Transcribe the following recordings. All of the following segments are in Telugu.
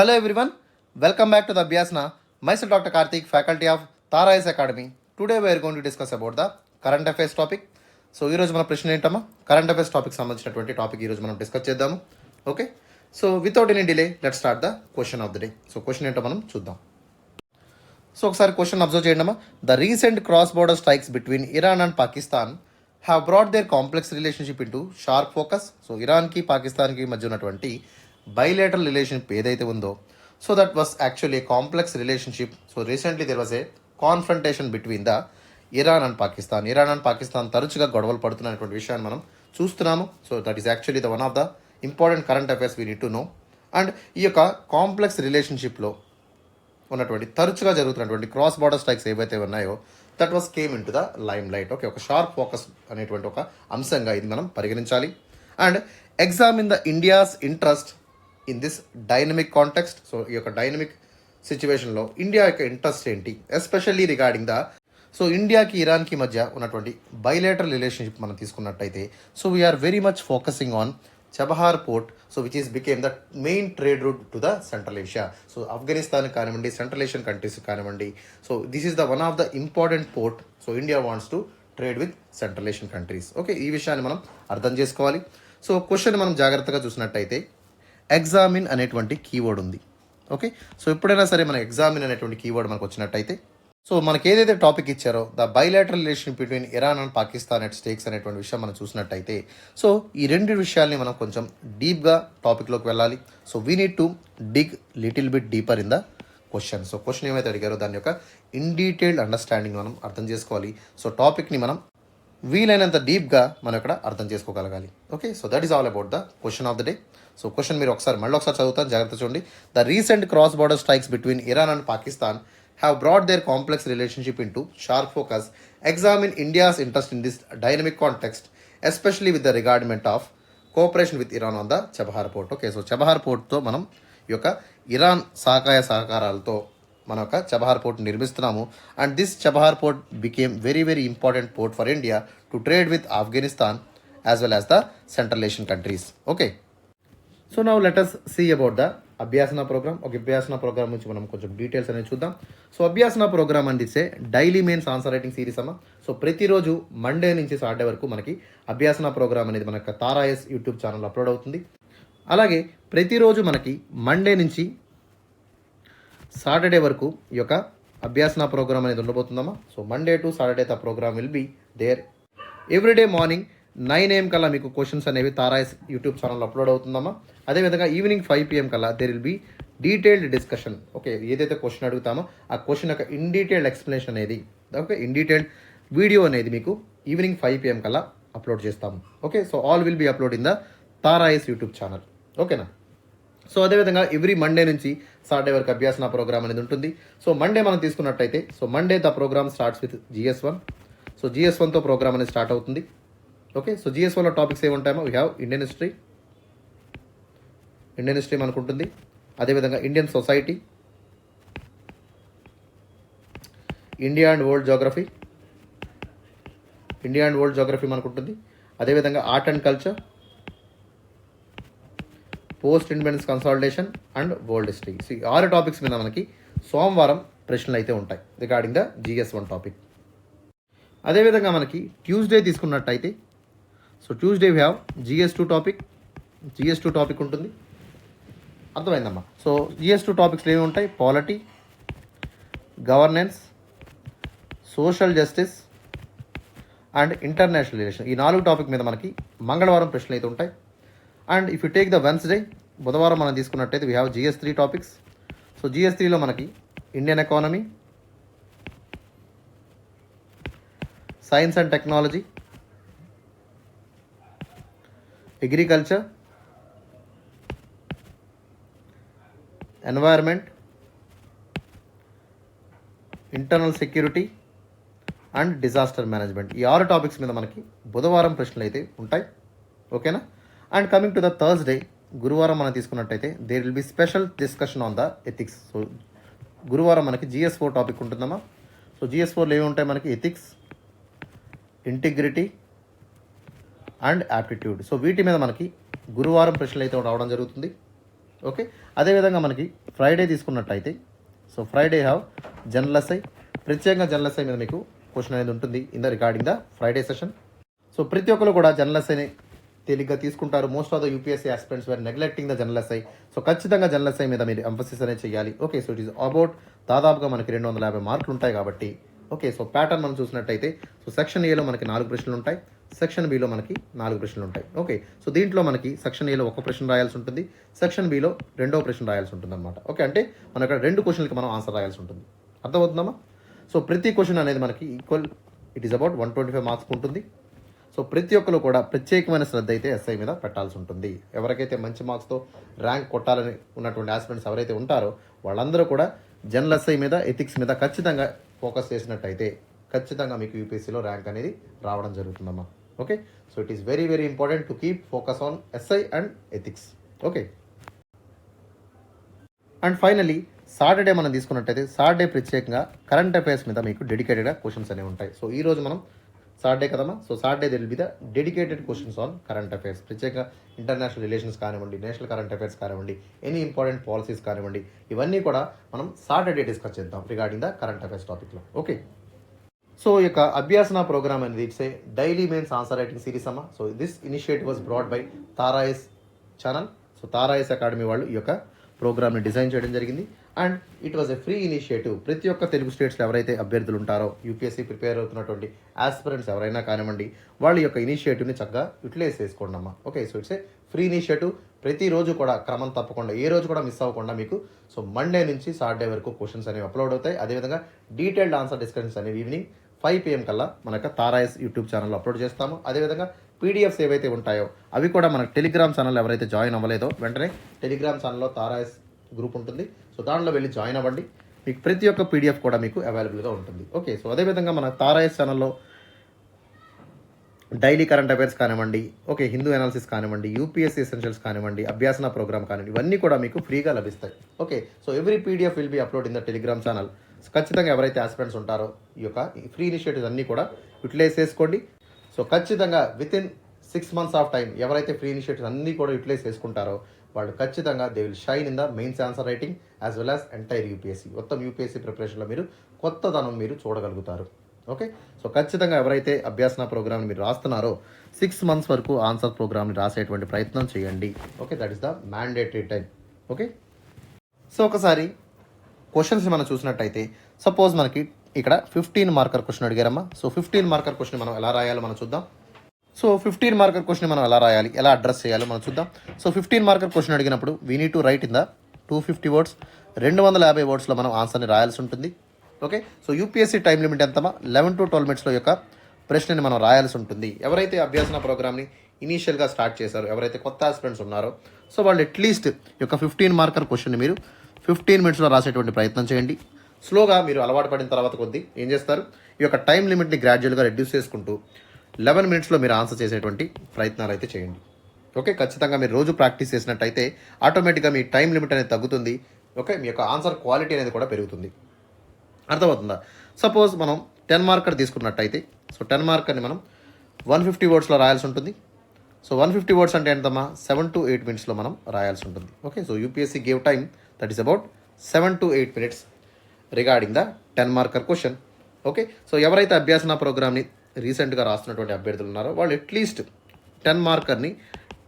Hello everyone, welcome back to the Abhyasana. Myself Dr. Karthik, faculty of Tara IAS Academy. Today we are going to discuss about the current affairs topic. So ఈరోజు మన ప్రశ్న ఏంటమ్మా, కరెంట్ అఫైర్స్ టాపిక్ సంబంధించినటువంటి టాపిక్ ఈరోజు మనం డిస్కస్ చేద్దాము. Okay, so without any delay let start the question of the day. So question ఏంటో మనం చూద్దాం. సో ఒకసారి క్వశ్చన్ అబ్జర్వ్ చేయండి అమ్మా. The recent cross border strikes between Iran and Pakistan have brought their complex relationship into sharp focus. So ఇరాన్కి పాకిస్తాన్కి మధ్య ఉన్నటువంటి బైలేటరల్ రిలేషన్షిప్ ఏదైతే ఉందో, so that was actually A complex relationship. So recently there was a confrontation between the Iran and Pakistan తరచుగా గొడవలు పడుతున్నటువంటి విషయాన్ని మనం చూస్తున్నాము. So that is actually the one of the important current affairs we need to know. And ఈ యొక్క కాంప్లెక్స్ రిలేషన్షిప్లో ఉన్నటువంటి తరచుగా జరుగుతున్నటువంటి క్రాస్ బార్డర్ స్ట్రైక్స్ ఏవైతే ఉన్నాయో that was came in to the lime light. Okay, ఒక షార్ప్ ఫోకస్ అనేటువంటి ఒక అంశంగా ఇది మనం పరిగణించాలి. And examine the India's interest in this dynamic context. So ఈ యొక్క డైనమిక్ సిచ్యువేషన్లో ఇండియా యొక్క ఇంట్రెస్ట్ ఏంటి, ఎస్పెషల్లీ రిగార్డింగ్ ద సో ఇండియాకి ఇరాన్కి మధ్య ఉన్నటువంటి బైలేటరల్ రిలేషన్షిప్ మనం తీసుకున్నట్టయితే, so we are very much focusing on Chabahar port, so which is became the main trade route to the central Asia. So Afghanistan కానివ్వండి, సెంట్రల్ ఏషియన్ కంట్రీస్ కానివ్వండి, so this is the one of the important port. So India wants to trade with central Asian countries. Okay, ఈ విషయాన్ని మనం అర్థం చేసుకోవాలి. సో క్వశ్చన్ మనం జాగ్రత్తగా చూసినట్టయితే ఎగ్జామిన్ అనేటువంటి కీవర్డ్ ఉంది. ఓకే, సో ఎప్పుడైనా సరే మన ఎగ్జామిన్ అనేటువంటి కీవర్డ్ మనకు వచ్చినట్టయితే, సో మనకి ఏదైతే టాపిక్ ఇచ్చారో the bilateral relation between Iran and Pakistan at స్టేక్స్ అనేటువంటి విషయం మనం చూసినట్టయితే, సో ఈ రెండు విషయాల్ని మనం కొంచెం డీప్గా టాపిక్లోకి వెళ్ళాలి. So we need to dig little bit deeper in the question. So question ఏమైతే అడిగారో దాని యొక్క ఇన్ డీటెయిల్డ్ అండర్స్టాండింగ్ మనం అర్థం చేసుకోవాలి. సో టాపిక్ని మనం వీలైనంత డీప్గా మనం ఇక్కడ అర్థం చేసుకోగలగాలి. Okay, so that is all about the question of the day. So question మీరు మళ్ళీ ఒకసారి చదువుతాను, జాగ్రత్త చూడండి. The recent cross border strikes between Iran and Pakistan have brought their complex relationship into sharp focus. Examine India's interest in this dynamic context, especially with the regardment of cooperation with Iran on the Chabahar port. Okay, so Chabahar port తో మనం ఈ యొక్క ఇరాన్ సహకారాలతో మన యొక్క చబహార్ పోర్ట్ నిర్మిస్తున్నాము. And this Chabahar port became very very important port for India to trade with Afghanistan as well as the central Asian countries. Okay, so now let us see about the Abhyasana program. ఒక అభ్యాసన ప్రోగ్రామ్ నుంచి మనం కొంచెం డీటెయిల్స్ అనేది చూద్దాం. సో అభ్యాసన ప్రోగ్రామ్ అందిస్తే daily mains answer writing series అమ్మ. సో ప్రతిరోజు మండే నుంచి సాటర్డే వరకు మనకి అభ్యాసన ప్రోగ్రామ్ అనేది మన యొక్క తారా ఐఏఎస్ యూట్యూబ్ ఛానల్ అప్లోడ్ అవుతుంది. అలాగే ప్రతిరోజు మనకి మండే నుంచి సాటర్డే వరకు ఈ యొక్క అభ్యాసన ప్రోగ్రామ్ అనేది ఉండబోతుందమ్మా. So Monday to Saturday the program will be there. Everyday morning 9 AM కల్లా మీకు క్వశ్చన్స్ అనేవి తారా ఐఏఎస్ యూట్యూబ్ ఛానల్లో అప్లోడ్ అవుతుందమ్మా. అదేవిధంగా ఈవినింగ్ 5 PM కల్లా there will be detailed discussion. Okay, ఏదైతే క్వశ్చన్ అడుగుతామో ఆ క్వశ్చన్ యొక్క ఇన్ డీటెయిల్డ్ ఎక్స్ప్లెనేషన్ అనేది, ఓకే, ఇన్ డీటెయిల్డ్ వీడియో అనేది మీకు ఈవినింగ్ 5 PM కల్లా అప్లోడ్ చేస్తాము. Okay, so all will be upload in the Tara IAS YouTube channel. ఓకేనా? సో అదేవిధంగా ఎవ్రీ మండే నుంచి సాటర్డే వరకు అభ్యాసన ప్రోగ్రామ్ అనేది ఉంటుంది. సో మండే మనం తీసుకున్నట్టయితే, so Monday the program starts with GS1. So GS1తో ప్రోగ్రామ్ అనేది స్టార్ట్ అవుతుంది. ఓకే, సో GS1లో టాపిక్స్ ఏముంటాయో వీ హ్యావ్ ఇండియన్ హిస్టరీ మనకు ఉంటుంది. అదేవిధంగా Indian society, India and world geography మనకు ఉంటుంది. అదేవిధంగా art and culture, post independence consolidation and world history. So ఈ 6 టాపిక్స్ మీద మనకి సోమవారం ప్రశ్నలు అయితే ఉంటాయి రిగార్డింగ్ ద GS1 టాపిక్. అదేవిధంగా మనకి ట్యూస్డే తీసుకున్నట్టయితే, so Tuesday we have GS2 topic ఉంటుంది. అర్థమైందమ్మా. సో GS2 టాపిక్స్లో ఏమి ఉంటాయి? Polity, governance, social justice and international relation. ఈ 4 టాపిక్ మీద మనకి మంగళవారం ప్రశ్నలు అయితే ఉంటాయి. And if you take the Wednesday, బుధవారం మనం తీసుకున్నట్టయితే we have GS3 topics. So GS3లో మనకి Indian economy, science and technology, agriculture, environment, internal security and disaster management. ఈ 6 టాపిక్స్ మీద మనకి బుధవారం ప్రశ్నలు అయితే ఉంటాయి. ఓకేనా? And coming to the Thursday, గురువారం మనం తీసుకున్నట్టయితే there will be special discussion on the ethics. So గురువారం మనకి GS4 టాపిక్ ఉంటుందమ్మా. సో GS4లో ఏమి ఉంటాయి మనకి? Ethics, integrity and aptitude. So వీటి మీద మనకి గురువారం ప్రశ్నలు అయితే రావడం జరుగుతుంది. ఓకే, అదేవిధంగా మనకి ఫ్రైడే తీసుకున్నట్టయితే so Friday have general essay, ప్రత్యేకంగా జనరల్ ఎస్ఐ మీద మీకు క్వశ్చన్ అనేది ఉంటుంది in the regarding the Friday session. So ప్రతి ఒక్కరు కూడా జనరల్ ఎస్ఐని తేలిగ్గా తీసుకుంటారు. Most of the UPSC aspirants were neglecting the general essay. So ఖచ్చితంగా జనరల్ ఎస్ఐ మీద మీరు ఎంఫసిస్ అనేది చేయాలి. Okay, so it is about దాదాపుగా మనకి 250 మార్కులు ఉంటాయి కాబట్టి ఓకే. సో ప్యాటర్న్ మనం చూసినట్టయితే సో సెక్షన్ ఏలో మనకి 4 ప్రశ్నలు ఉంటాయి, సెక్షన్ బిలో మనకి 4 ప్రశ్నలు ఉంటాయి. ఓకే, సో దీంట్లో మనకి సెక్షన్ ఏలో ఒక ప్రశ్న రాయాల్సి ఉంటుంది, సెక్షన్ బిలో 2వ ప్రశ్న రాయాల్సి ఉంటుంది అనమాట. ఓకే, అంటే మన ఇక్కడ 2 క్వశ్చన్లకి మనం ఆన్సర్ రాయాల్సి ఉంటుంది. అర్థమవుతుందమ్మా? సో ప్రతి క్వశ్చన్ అనేది మనకి equal, it is about 125 marks ఉంటుంది. సో ప్రతి ఒక్కరు కూడా ప్రత్యేకమైన శ్రద్ధ అయితే ఎస్ఐ మీద పెట్టాల్సి ఉంటుంది. ఎవరికైతే మంచి మార్క్స్తో ర్యాంక్ కొట్టాలని ఉన్నటువంటి ఆస్పిరెంట్స్ ఎవరైతే ఉంటారో వాళ్ళందరూ కూడా జనరల్ ఎస్ఐ మీద, ఎథిక్స్ మీద ఖచ్చితంగా ఫోకస్ చేసినట్టయితే ఖచ్చితంగా మీకు యూపీఎస్సీలో ర్యాంక్ అనేది రావడం జరుగుతుందమ్మా. Okay, so it is very very important to keep focus on SI and ethics. Okay, and finally Saturday మనం తీసుకున్నట్టయితే సాటర్డే ప్రత్యేకంగా కరెంట్ అఫైర్స్ మీద మీకు డెడికేటెడ్గా క్వశ్చన్స్ అనేవి ఉంటాయి. సో ఈ రోజు మనం సాటర్డే కదమ్మా, so Saturday will be the dedicated questions on current affairs. ప్రత్యేకంగా ఇంటర్నేషనల్ రిలేషన్స్ కానివ్వండి, నేషనల్ కరెంట్ అఫైర్స్ కానివ్వండి, ఎనీ ఇంపార్టెంట్ పాలసీస్ కానివ్వండి, ఇవన్నీ కూడా మనం సాటర్డే డిస్కస్ చేద్దాం రిగార్డింగ్ ద కరెంట్ అఫైర్స్ టాపిక్లో. ఓకే, సో ఈ యొక్క అభ్యాసన ప్రోగ్రామ్ అనేది it's a daily mains answer writing series అమ్మా. So this initiative was brought by Tara IAS channel. So Tara IAS academy వాళ్ళు ఈ యొక్క ప్రోగ్రామ్ని డిజైన్ చేయడం జరిగింది and it was a free initiative. ప్రతి ఒక్క తెలుగు స్టేట్స్లో ఎవరైతే అభ్యర్థులు ఉంటారో, యూపీఎస్సీ ప్రిపేర్ అవుతున్నటువంటి ఆస్పిరెంట్స్ ఎవరైనా కానివ్వండి, వాళ్ళ యొక్క ఇనిషియేటివ్ని చక్కగా యూటిలైజ్ చేసుకోండి అమ్మా. Okay, so it's a free initiative. ప్రతిరోజు కూడా క్రమం తప్పకుండా ఏ రోజు కూడా మిస్ అవ్వకుండా మీకు సో మండే నుంచి సాటర్డే వరకు క్వశ్చన్స్ అనేవి అప్లోడ్ అవుతాయి. అదేవిధంగా డీటెయిల్డ్ ఆన్సర్ డిస్కషన్స్ అనేవి ఈవినింగ్ 5 PM కల్లా మన యొక్క తారాయస్ యూట్యూబ్ ఛానల్లో అప్లోడ్ చేస్తాము. అదేవిధంగా పీడిఎఫ్స్ ఏవైతే ఉంటాయో అవి కూడా మనకు టెలిగ్రామ్ ఛానల్ ఎవరైతే జాయిన్ అవ్వలేదో వెంటనే టెలిగ్రామ్ ఛానల్లో తారాయస్ గ్రూప్ ఉంటుంది. సో దాంట్లో వెళ్ళి జాయిన్ అవ్వండి. మీకు ప్రతి ఒక్క పీడిఎఫ్ కూడా మీకు అవైలబుల్గా ఉంటుంది. ఓకే, సో అదేవిధంగా మన తారాయస్ ఛానల్లో డైలీ కరెంట్ అఫైర్స్ కానివ్వండి, ఓకే, హిందూ అనాలిసిస్ కానివ్వండి, యూపీఎస్సీ ఎసెన్షియల్స్ కానివ్వండి, అభ్యాసన ప్రోగ్రామ్ కానివ్వండి, ఇవన్నీ కూడా మీకు ఫ్రీగా లభిస్తాయి. Okay, so every PDF will be upload in the Telegram channel. ఖచ్చితంగా ఎవరైతే ఆస్పిరెంట్స్ ఉంటారో ఈ యొక్క ఫ్రీ ఇనిషియేటివ్స్ అన్నీ కూడా యూటిలైజ్ చేసుకోండి. సో ఖచ్చితంగా with in 6 months of time ఎవరైతే ఫ్రీ ఇనిషియేటివ్స్ అన్నీ కూడా యూటిలైజ్ చేసుకుంటారో వాళ్ళు ఖచ్చితంగా they will shine in the mains answer writing as well as entire UPSC. మొత్తం యూపీఎస్సీ ప్రిపరేషన్లో మీరు కొత్తదనం మీరు చూడగలుగుతారు. ఓకే, సో ఖచ్చితంగా ఎవరైతే అభ్యాసన ప్రోగ్రామ్ని మీరు రాస్తున్నారో 6 months వరకు ఆన్సర్ ప్రోగ్రామ్ని రాసేటువంటి ప్రయత్నం చేయండి. Okay, that is the mandatory time. Okay, so ఒకసారి క్వశ్చన్స్ మనం చూసినట్టయితే సపోజ్ మనకి ఇక్కడ 15 మార్కర్ క్వశ్చన్ అడిగారమ్మా. సో 15 మార్కర్ క్వశ్చన్ మనం ఎలా రాయాలో మనం చూద్దాం. సో 15 మార్కర్ క్వశ్చన్ మనం ఎలా రాయాలి, ఎలా అడ్రస్ చేయాలో మనం చూద్దాం. సో 15 మార్కర్ క్వశ్చన్ అడిగినప్పుడు we need to write in the 250 words, 250 wordsలో మనం ఆన్సర్ని రాయాల్సి ఉంటుంది. Okay, so UPSC time limit ఎంతమా 11 to 12 minutesలో యొక్క ప్రశ్నని మనం రాయాల్సి ఉంటుంది. ఎవరైతే అభ్యాసన ప్రోగ్రామ్ని ఇనీషియల్గా స్టార్ట్ చేశారో, ఎవరైతే కొత్త ఆస్పిరెంట్స్ ఉన్నారో, సో వాళ్ళు అట్లీస్ట్ ఈ యొక్క 15 మార్కర్ క్వశ్చన్ని మీరు 15 minutesలో రాసేటువంటి ప్రయత్నం చేయండి. స్లోగా మీరు అలవాటు పడిన తర్వాత కొద్దీ ఏం చేస్తారు, ఈ యొక్క టైం లిమిట్ని గ్రాడ్యువల్గా రెడ్యూస్ చేసుకుంటూ 11 minutesలో మీరు ఆన్సర్ చేసేటువంటి ప్రయత్నాలు అయితే చేయండి. ఓకే, ఖచ్చితంగా మీరు రోజు ప్రాక్టీస్ చేసినట్టయితే ఆటోమేటిక్గా మీ టైం లిమిట్ అనేది తగ్గుతుంది. ఓకే, మీ యొక్క ఆన్సర్ క్వాలిటీ అనేది కూడా పెరుగుతుంది. అర్థమవుతుందా? సపోజ్ మనం 10 మార్కర్ తీసుకున్నట్టయితే సో 10 మార్కర్ని మనం 150 wordsలో రాయాల్సి ఉంటుంది. సో 150 words అంటే ఎంతమ్మా 7 to 8 minutesలో మనం రాయాల్సి ఉంటుంది. Okay, so UPSC gave time that is about 7 to 8 minutes regarding the 10 marker question. Okay, so ఎవరైతే అభ్యాసన ప్రోగ్రామ్ని రీసెంట్గా రాస్తున్నటువంటి అభ్యర్థులు ఉన్నారో వాళ్ళు అట్లీస్ట్ 10 మార్కర్ని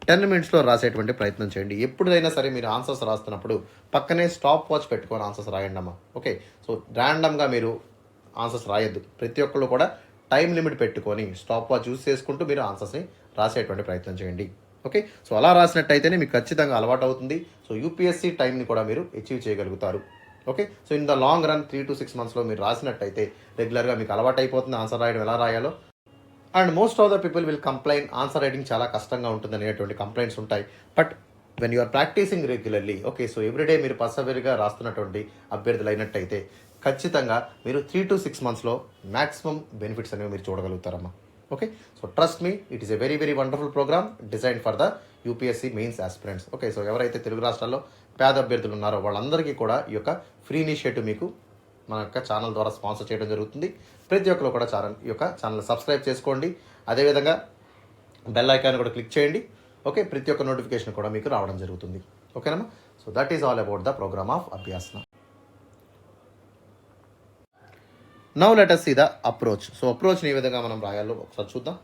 10 minutesలో రాసేటువంటి ప్రయత్నం చేయండి. ఎప్పుడైనా సరే మీరు ఆన్సర్స్ రాస్తున్నప్పుడు పక్కనే స్టాప్ వాచ్ పెట్టుకొని ఆన్సర్స్ రాయండి అమ్మా. ఓకే, సో ర్యాండమ్గా మీరు ఆన్సర్స్ రాయొద్దు. ప్రతి ఒక్కళ్ళు కూడా టైం లిమిట్ పెట్టుకొని స్టాప్ వాచ్ యూస్ చేసుకుంటూ మీరు ఆన్సర్స్ని రాసేటువంటి ప్రయత్నం చేయండి. ఓకే, సో అలా రాసినట్టయితేనే మీకు ఖచ్చితంగా అలవాటు అవుతుంది. సో యూపీఎస్సీ టైంని కూడా మీరు అచీవ్ చేయగలుగుతారు. Okay, so in the long run 3 to 6 monthsలో మీరు రాసినట్టయితే రెగ్యులర్గా మీకు అలవాటు అయిపోతుంది ఆన్సర్ రాయడం ఎలా రాయాలో. And most of the people will complaint answer writing చాలా కష్టంగా ఉంటుంది అనేటువంటి కంప్లైంట్స్ ఉంటాయి. But when you're practicing regularly, okay, so everyday మీరు పర్సవేర్గా రాస్తున్నటువంటి అభ్యర్థులు అయినట్టయితే ఖచ్చితంగా మీరు 3 to 6 monthsలో మ్యాక్సిమం బెనిఫిట్స్ అనేవి మీరు చూడగలుగుతారమ్మా. Okay, so trust me, it is a very very wonderful program design for the UPSC mains aspirants. Okay, so ఎవరైతే తెలుగు రాష్ట్రాల్లో పేద అభ్యర్థులు ఉన్నారో వాళ్ళందరికీ కూడా ఈ యొక్క ఫ్రీ ఇనిషియేటివ్ మీకు మన యొక్క ఛానల్ ద్వారా స్పాన్సర్ చేయడం జరుగుతుంది. ప్రతి ఒక్కరు కూడా ఈ యొక్క ఛానల్ సబ్స్క్రైబ్ చేసుకోండి. అదేవిధంగా బెల్ ఐకాన్ కూడా క్లిక్ చేయండి. ఓకే, ప్రతి ఒక్క నోటిఫికేషన్ కూడా మీకు రావడం జరుగుతుంది. ఓకేనమ్మా. So that is all about the program of Abhyasana. Now let us see the approach. So అప్రోచ్ని ఏ విధంగా మనం రాయాలో ఒకసారి చూద్దాం.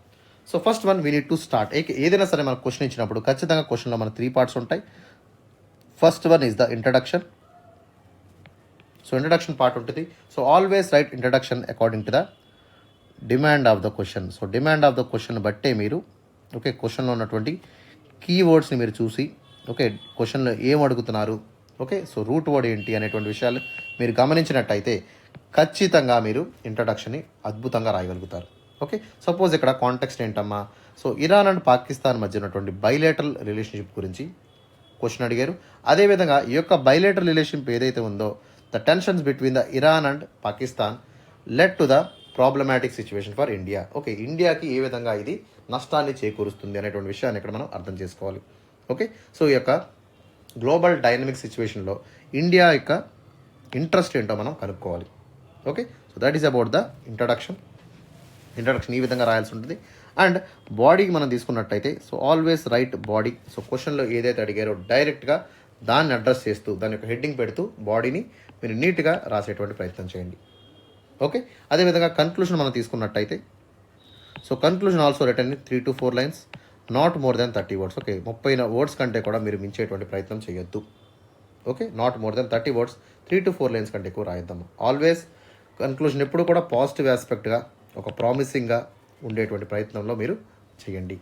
So first one we need to start. ఏదైనా సరే మనకు క్వశ్చన్ ఇచ్చినప్పుడు ఖచ్చితంగా క్వశ్చన్లో మన 3 పార్ట్స్ ఉంటాయి. First one is the introduction. So introduction part ఉంటుంది. So always write introduction according to the demand of the question. So demand of the question బట్టే మీరు క్వశ్చన్లో ఉన్నటువంటి కీవర్డ్స్ని మీరు చూసి క్వశ్చన్లో ఏం అడుగుతున్నారు, సో రూట్ వర్డ్ ఏంటి అనేటువంటి విషయాలు మీరు గమనించినట్టయితే ఖచ్చితంగా మీరు ఇంట్రడక్షన్ని అద్భుతంగా రాయగలుగుతారు. సపోజ్ ఇక్కడ కాంటెక్స్ట్ ఏంటమ్మా, సో ఇరాన్ అండ్ పాకిస్తాన్ మధ్య ఉన్నటువంటి బైలేటరల్ రిలేషన్షిప్ గురించి క్వశ్చన్ అడిగారు. అదేవిధంగా ఈ యొక్క బైలేటరల్ రిలేషన్షిప్ ఏదైతే ఉందో, the tensions between the Iran and Pakistan led to the problematic situation for India. ఇండియాకి ఏ విధంగా ఇది నష్టాన్ని చేకూరుస్తుంది అనేటువంటి విషయాన్ని ఇక్కడ మనం అర్థం చేసుకోవాలి. సో ఈ యొక్క గ్లోబల్ డైనమిక్ సిచ్యువేషన్లో ఇండియా యొక్క ఇంట్రెస్ట్ ఏంటో మనం కనుక్కోవాలి. So that is about the introduction ఈ విధంగా రాయాల్సి ఉంటుంది. అండ్ బాడీకి మనం తీసుకున్నట్టయితే so always right body. So క్వశ్చన్లో ఏదైతే అడిగారో డైరెక్ట్గా దాన్ని అడ్రస్ చేస్తూ దాని యొక్క హెడ్డింగ్ పెడుతూ బాడీని మీరు నీట్గా రాసేటువంటి ప్రయత్నం చేయండి. అదేవిధంగా కన్క్లూషన్ మనం తీసుకున్నట్టయితే so conclusion also return 3 to 4 lines, not more than 30 words. 30 words కంటే కూడా మీరు మించేటువంటి ప్రయత్నం చేయొద్దు. Not more than 30 words, 3 to 4 lines కంటే ఎక్కువ రాయిద్దాము. ఆల్వేస్ కన్క్లూషన్ ఎప్పుడు కూడా పాజిటివ్ ఆస్పెక్ట్గా ప్రామిసింగ్గా ఉండేటువంటి ప్రయత్నంలో మీరు చేయండి.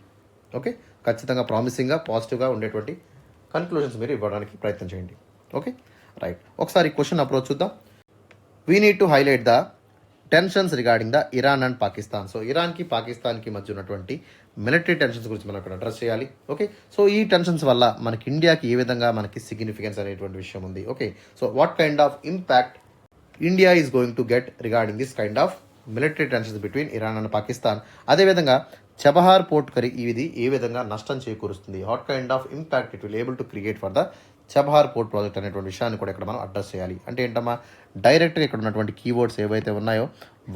ఖచ్చితంగా ప్రామిసింగ్గా పాజిటివ్గా ఉండేటువంటి కన్క్లూషన్స్ మీరు ఇవ్వడానికి ప్రయత్నం చేయండి. రైట్. ఒకసారి క్వశ్చన్ అప్రోచ్ చూద్దాం. We need to highlight the tensions regarding the Iran and Pakistan. So ఇరాన్కి పాకిస్తాన్కి మధ్య ఉన్నటువంటి మిలిటరీ టెన్షన్స్ గురించి మనం ఇక్కడ అడ్రస్ చేయాలి. సో ఈ టెన్షన్స్ వల్ల మనకి ఇండియాకి ఏ విధంగా మనకి సిగ్నిఫికెన్స్ అనేటువంటి విషయం ఉంది. So what kind of impact India is going to get regarding this kind of military tensions between Iran and Pakistan. అదేవిధంగా చబహార్ పోర్ట్ కరీ ఇది ఏ విధంగా నష్టం చేకూరుస్తుంది, what kind of impact it will able to create for the Chabahar port project అనేటువంటి విషయాన్ని కూడా ఇక్కడ మనం అడ్రస్ చేయాలి. అంటే ఏంటమ్మా, డైరెక్ట్గా ఇక్కడ ఉన్నటువంటి కీవర్డ్స్ ఏవైతే ఉన్నాయో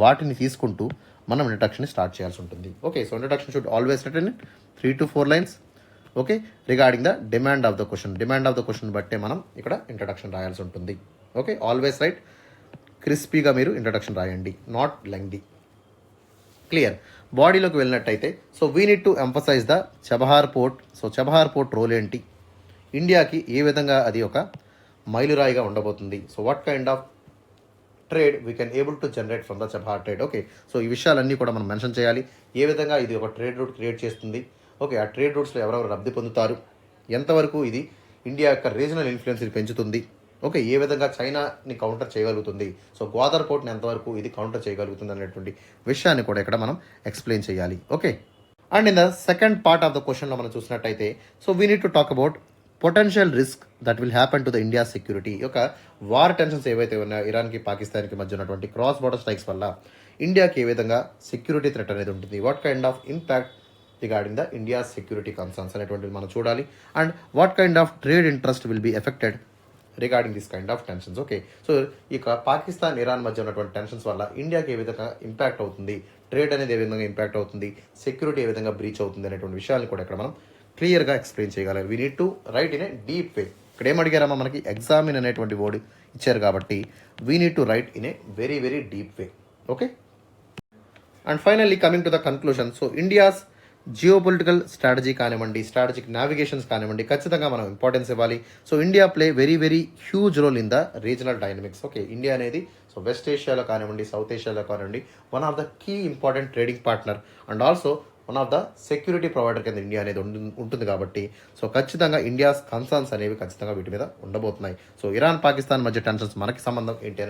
వాటిని తీసుకుంటూ మనం ఇంట్రడక్షన్ స్టార్ట్ చేయాల్సి ఉంటుంది. So introduction should always return in 3 to 4 lines. Regarding the demand of the question బట్టే మనం ఇక్కడ ఇంట్రడక్షన్ రాయాల్సి ఉంటుంది. ఆల్వేస్ రైట్ క్రిస్పీగా మీరు ఇంట్రడక్షన్ రాయండి, నాట్ లెంగ్దీ. క్లియర్. బాడీలోకి వెళ్ళినట్టయితే so we need to emphasise the Chabahar port. So Chabahar port role ఏంటి, ఇండియాకి ఏ విధంగా అది ఒక మైలురాయిగా ఉండబోతుంది. So what kind of trade we can able to generate from the Chabahar trade. So ఈ విషయాలన్నీ కూడా మనం మెన్షన్ చేయాలి. ఏ విధంగా ఇది ఒక ట్రేడ్ రూట్ క్రియేట్ చేస్తుంది, ఆ ట్రేడ్ రూట్స్లో ఎవరెవరు లబ్ధి పొందుతారు, ఎంతవరకు ఇది ఇండియా యొక్క రీజనల్ ఇన్ఫ్లుయెన్స్ని పెంచుతుంది, ఏ విధంగా చైనాని కౌంటర్ చేయగలుగుతుంది, సో గ్వాదర్ పోర్ట్ని ఎంతవరకు ఇది కౌంటర్ చేయగలుగుతుంది అనేటువంటి విషయాన్ని కూడా ఇక్కడ మనం ఎక్స్ప్లెయిన్ చేయాలి. And in the second part of the క్వశ్చన్లో మనం చూసినట్టయితే so we need to talk about potential risk that will happen to the India security. War tensions ఏవైతే ఉన్నాయో ఇరాన్కి పాకిస్తాన్కి మధ్య ఉన్నటువంటి క్రాస్ బార్డర్ స్ట్రైక్స్ వల్ల ఇండియాకి ఏ విధంగా సెక్యూరిటీ థ్రెట్ అనేది ఉంటుంది, what kind of impact regarding the India security concerns అనేటువంటిది మనం చూడాలి. And what kind of trade interest will be affected regarding this kind of tensions. So ఇక పాకిస్తాన్ ఇరాన్ మధ్య ఉన్నటువంటి టెన్షన్స్ వల్ల ఇండియాకి ఏ విధంగా ఇంపాక్ట్ అవుతుంది, ట్రేడ్ అనేది ఏ విధంగా ఇంపాక్ట్ అవుతుంది, సెక్యూరిటీ ఏ విధంగా బ్రీచ్ అవుతుంది అనేటువంటి విషయాలను కూడా ఇక్కడ మనం క్లియర్గా ఎక్స్ప్లెయిన్ చేయగలరు. We need to write in a deep way. ఇక్కడ ఏమడిగారమ్మా, మనకి ఎగ్జామిన్ అనేటువంటి వర్డ్ ఇచ్చారు కాబట్టి we need to write in a very very deep way. And finally coming to the conclusion. So India's geopolitical strategy కానివ్వండి, స్ట్రాటజిక్ నావిగేషన్స్ కానివ్వండి, ఖచ్చితంగా మనం ఇంపార్టెన్స్ ఇవ్వాలి. So India play very very huge role in the regional dynamics. India అనేది సో వెస్ట్ ఏషియాలో కానివ్వండి, సౌత్ ఏషియాలో కానివ్వండి, one of the key important trading partner and also one of the security provider కింద ఇండియా అనేది ఉంటుంది కాబట్టి సో ఖచ్చితంగా ఇండియాస్ కన్సర్న్స్ అనేవి ఖచ్చితంగా వీటి మీద ఉండబోతున్నాయి. సో ఇరాన్ పాకిస్తాన్ మధ్య టెన్షన్స్ మనకి సంబంధం ఏంటి